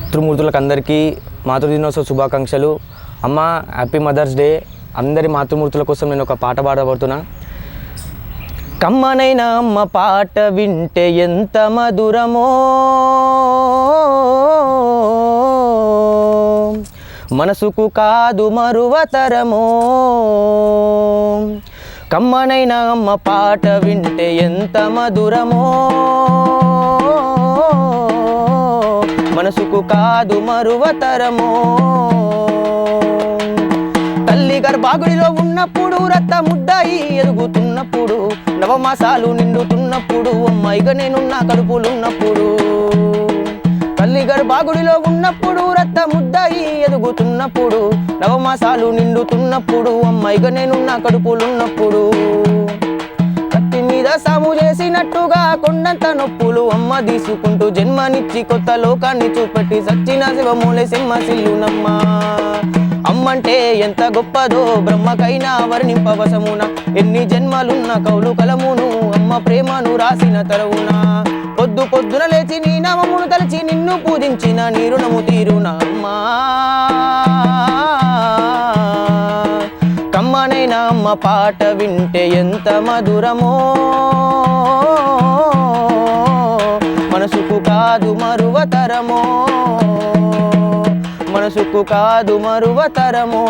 మాతృమూర్తులకు అందరికీ మాతృదినోత్సవ శుభాకాంక్షలు. అమ్మ హ్యాపీ మదర్స్ డే. అందరి మాతృమూర్తుల కోసం నేను ఒక పాట పాడబడుతున్నా. కమ్మనైన అమ్మ పాట వింటే ఎంత మధురమో, మనసుకు కాదు మరువతరమో. కమ్మనైన అమ్మ పాట వింటే ఎంత మధురమో, మనసుకు కాదు మరువతరమో. తల్లి గర్భాగుడిలో ఉన్నప్పుడు రక్త ముద్దాయి ఎదుగుతున్నప్పుడు, నవమాసాలు నిండుతున్నప్పుడు, అమ్మాయిగా నేనున్న కడుపులున్నప్పుడు. తల్లి గర్భాగుడిలో ఉన్నప్పుడు రక్త ముద్దాయి ఎదుగుతున్నప్పుడు, నవమాసాలు నిండుతున్నప్పుడు, అమ్మాయిగా నేనున్న కడుపులున్నప్పుడు. కత్తి మీద సాము చేసినట్టుగా కొండంత నొప్పులు అమ్మ తీసుకుంటూ, జన్మనిచ్చి కొత్త లోకాన్ని చూపెట్టి సచ్చిన శివమూలే సింహ సిల్లునమ్మ. అమ్మంటే ఎంత గొప్పదో బ్రహ్మకైనా వర్ణింపవసమున, ఎన్ని జన్మలున్న కౌలు కలమును అమ్మ ప్రేమను రాసిన తరవున. పొద్దు పొద్దున లేచి నీ నామమును తలచి నిన్ను పూజించిన నీ రుణము తీరున అమ్మా. కమ్మనైన అమ్మ పాట వింటే ఎంత మధురమో, మనసుకు కాదు మరువతరమో, మనసుకు కాదు మరువతరమో.